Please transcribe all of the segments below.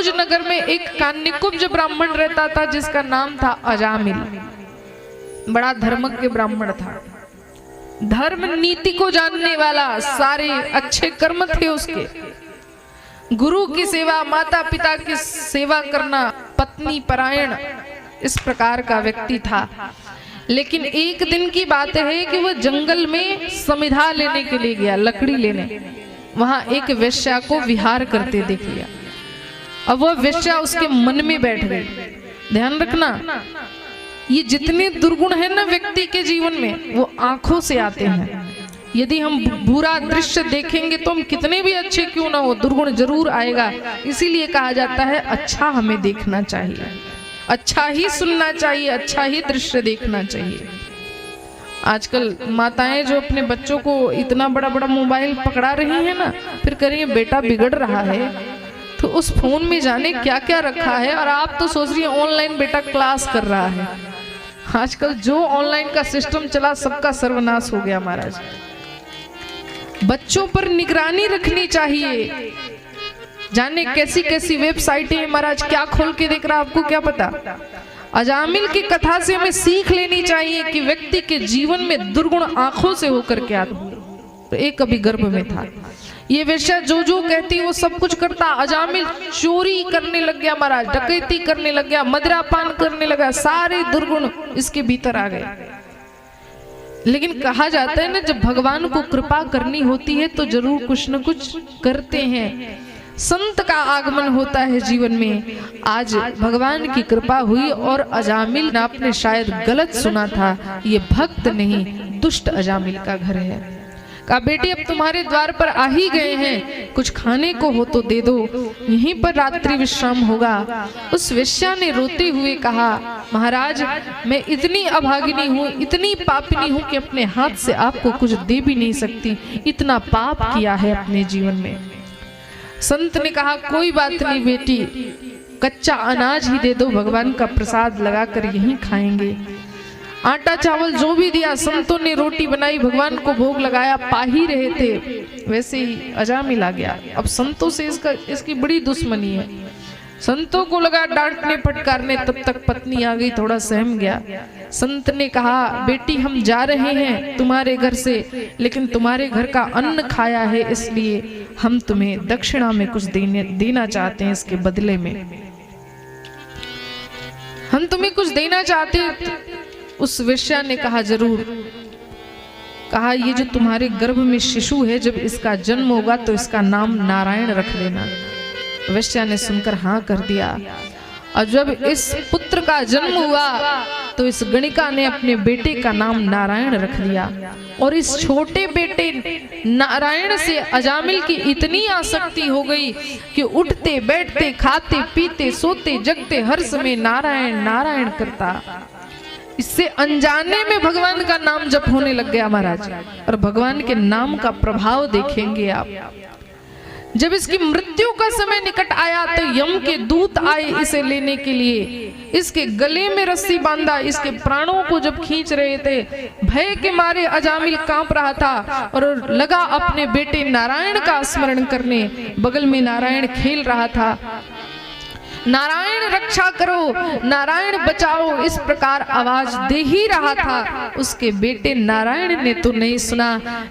तनुज नगर में एक कान्यकुब्ज ब्राह्मण रहता था जिसका नाम था अजामिल। बड़ा धर्मज्ञ ब्राह्मण था, धर्म नीति को जानने वाला, सारे अच्छे कर्म थे उसके। गुरु की सेवा, माता पिता की सेवा करना, पत्नी परायण, इस प्रकार का व्यक्ति था। लेकिन एक दिन की बात है कि वह जंगल में समिधा लेने के लिए गया, लकड़ी लेने। वहां एक वेश्या को विहार करते देख लिया। अब वह वेश्या उसके मन में बैठ गई। ध्यान रखना, ये जितने दुर्गुण है ना व्यक्ति के जीवन में, वो आंखों से आते हैं। यदि हम बुरा दृश्य देखेंगे तो हम कितने भी अच्छे क्यों ना हो, दुर्गुण जरूर आएगा। इसीलिए कहा जाता है अच्छा हमें देखना चाहिए, अच्छा ही सुनना चाहिए, अच्छा ही दृश्य देखना चाहिए। आजकल माताएं जो अपने बच्चों को इतना बड़ा बड़ा मोबाइल पकड़ा रही है ना, फिर करें बेटा बिगड़ रहा है तो उस फोन में जाने क्या क्या रखा है, और आप तो सोच रही है ऑनलाइन बेटा क्लास कर रहा है। आजकल जो ऑनलाइन का सिस्टम चला सबका सर्वनाश हो गया महाराज। बच्चों पर निगरानी रखनी चाहिए। जाने कैसी कैसी वेबसाइटें महाराज क्या खोल के देख रहा, आपको क्या पता। अजामिल की कथा से हमें सीख लेनी चाहिए कि व्यक्ति के जीवन में दुर्गुण आंखों से होकर के आते। तो एक कभी गर्भ में था, ये वेश्या जो जो कहती वो सब कुछ करता। अजामिल चोरी करने लग गया महाराज, डकैती करने लग गया, मदिरापान करने लगा, सारे दुर्गुण इसके भीतर आ गए। लेकिन कहा जाता है ना, जब भगवान को कृपा करनी होती है तो जरूर कुछ न कुछ करते हैं। संत का आगमन होता है जीवन में। आज भगवान की कृपा हुई और अजामिल ने आपने शायद गलत सुना था, ये भक्त नहीं दुष्ट अजामिल का घर है। कहा बेटी अब तुम्हारे द्वार पर आ ही गए हैं, कुछ खाने को हो तो दे दो, यहीं पर रात्रि विश्राम होगा। उस वेश्या ने रोते हुए कहा महाराज मैं इतनी अभागिनी हूँ, इतनी पापिनी हूँ कि अपने हाथ से आपको कुछ दे भी नहीं सकती, इतना पाप किया है अपने जीवन में। संत ने कहा कोई बात नहीं बेटी, कच्चा अनाज ही दे दो, भगवान का प्रसाद लगाकर यहीं खाएंगे। आटा चावल जो भी दिया, संतों ने रोटी बनाई, भगवान को भोग लगाया, पा ही रहे थे वैसे ही अजामिल आ गया। अब संतों से इसकी बड़ी दुश्मनी है। संतों को लगा डांटने फटकारने, तब तक पत्नी आ गई, थोड़ा सहम गया। संत ने कहा बेटी हम जा रहे हैं तुम्हारे घर से, लेकिन तुम्हारे घर का अन्न खाया है इसलिए हम तुम्हें दक्षिणा में कुछ देना चाहते हैं, इसके बदले में हम तुम्हें कुछ देना चाहते हैं। उस वेश्या ने कहा जरूर। कहा ये जो तुम्हारे गर्भ में शिशु है, जब इसका जन्म होगा तो इसका नाम नारायण रख देना। वेश्या ने सुनकर हाँ कर दिया। और जब इस पुत्र का जन्म हुआ तो इस गणिका ने अपने बेटे का नाम नारायण रख दिया। और इस छोटे बेटे नारायण से अजामिल की इतनी आसक्ति हो गई कि उठते बैठते खाते पीते सोते जगते हर समय नारायण नारायण करता। इससे अनजाने में भगवान का नाम जप होने लग गया महाराज। और भगवान के नाम का प्रभाव देखेंगे आप। जब इसकी मृत्यु का समय निकट आया तो यम के दूत आए इसे लेने के लिए। इसके गले में रस्सी बांधा, इसके प्राणों को जब खींच रहे थे, भय के मारे अजामिल कांप रहा था और लगा अपने बेटे नारायण का स्मरण करने। बगल में नारायण खेल रहा था, नारायण रक्षा करो, नारायण बचाओ, इस प्रकार आवाज दे ही रहा था। उसके बेटे नारायण ने तो नहीं सुना,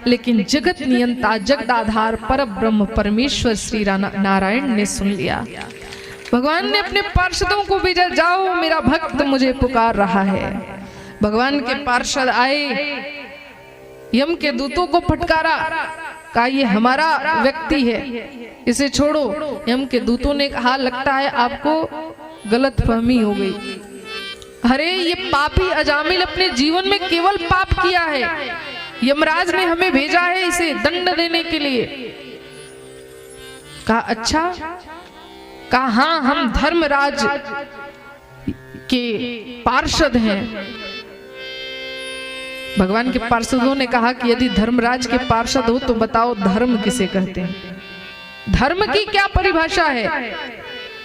लेकिन जगत नियंता जगदाधार परब्रह्म परमेश्वर श्री नारायण ने सुन लिया। भगवान ने अपने पार्षदों को भेजा, जाओ मेरा भक्त मुझे पुकार रहा है। भगवान के पार्षद आए, यम के दूतों को फटकारा, कहा ये हमारा व्यक्ति है, इसे छोड़ो। यम के दूतों ने कहा लगता है आपको गलतफहमी हो गई। अरे ये पापी अजामिल अपने जीवन में केवल पाप किया है, यमराज ने हमें भेजा है इसे दंड देने के लिए। कहा अच्छा? कहा हाँ हम धर्मराज के पार्षद हैं। भगवान के पार्षदों ने कहा कि यदि धर्मराज के पार्षद हो तो बताओ धर्म किसे कहते हैं, धर्म की क्या परिभाषा है?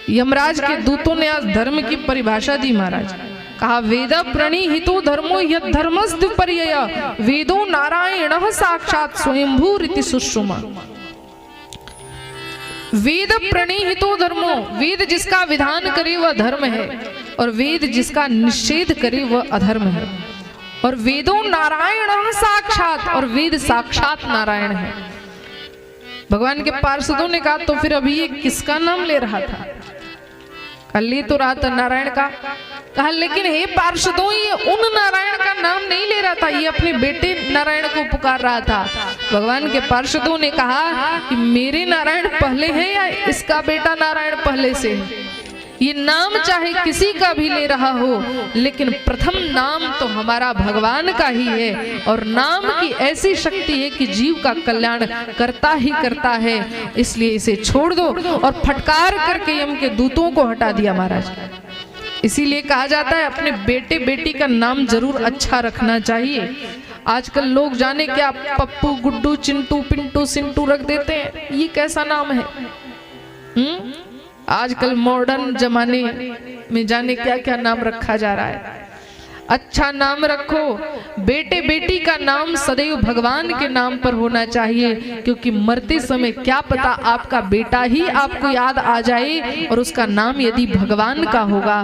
यमराज के दूतों ने आज धर्म की परिभाषा दी महाराज। कहा वेद प्रणीहितो धर्मो यद धर्मस्ति पर्यय वेदो नारायणः साक्षात् स्वयंभू रीति सुषुमा। वेद प्रणीहितो धर्मो, वेद जिसका विधान करे वह धर्म है, और वेद जिसका निषेध करे वह अधर्म है। और वेदों नारायण साक्षात, और वेद साक्षात नारायण है। भगवान के पार्षदों ने कहा तो फिर अभी ये किसका नाम ले रहा था? कल ले तो रहा था नारायण का। कहा लेकिन हे पार्षदों, ये उन नारायण का नाम नहीं ले रहा था, ये अपने बेटे नारायण को पुकार रहा था। भगवान के पार्षदों ने कहा कि मेरे नारायण पहले हैं या इसका बेटा नारायण पहले से है? ये नाम चाहे किसी का भी ले रहा हो, लेकिन प्रथम नाम तो हमारा भगवान का ही है। और नाम की ऐसी शक्ति है कि जीव का कल्याण करता ही करता है, इसलिए इसे छोड़ दो। और फटकार करके यम के दूतों को हटा दिया महाराज। इसीलिए कहा जाता है अपने बेटे बेटी का नाम जरूर अच्छा रखना चाहिए। आजकल लोग जाने क्या पप्पू गुड्डू चिंटू पिंटू सिंटू रख देते हैं, ये कैसा नाम है? आजकल मॉडर्न जमाने में जाने क्या क्या नाम रखा जा रहा है। अच्छा नाम रखो। बेटे बेटी का नाम सदैव भगवान के नाम पर होना चाहिए, क्योंकि मरते समय क्या पता आपका बेटा ही आपको याद आ जाए और उसका नाम यदि भगवान का होगा,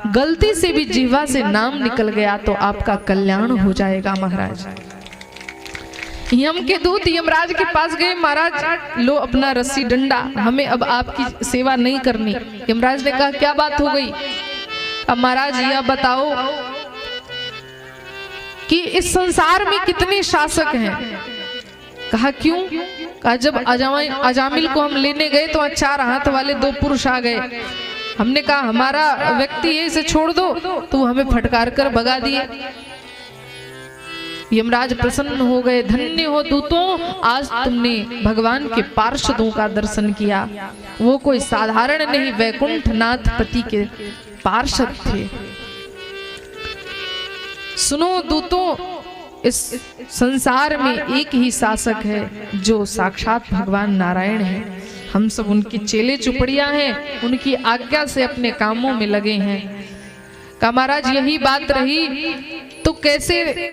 गलती से भी जिह्वा से नाम निकल गया तो आपका कल्याण हो जाएगा। महाराज यम के दूत यमराज के पास गए, महाराज लो अपना रस्सी डंडा, हमें अब आपकी सेवा नहीं करनी। यमराज ने कहा क्या बात हो गई? अब महाराज यह बताओ कि इस संसार में कितने शासक हैं? कहा क्यों? कहा जब अजामिल को हम लेने गए तो 4 हाथ वाले 2 पुरुष आ गए। हमने कहा हमारा व्यक्ति है, इसे छोड़ दो, तो हमें फटकार कर भगा दिए। यमराज प्रसन्न हो गए, धन्य हो दूतों, आज तुमने भगवान के पार्षदों का दर्शन किया। वो कोई साधारण नहीं, वैकुंठनाथ पति के पार्षद थे। सुनो दूतों, इस संसार में एक ही शासक है जो साक्षात भगवान नारायण है। हम सब उनकी चेले चुपड़ियां हैं, उनकी आज्ञा से अपने कामों में लगे हैं। का महाराज यही बात रही तो कैसे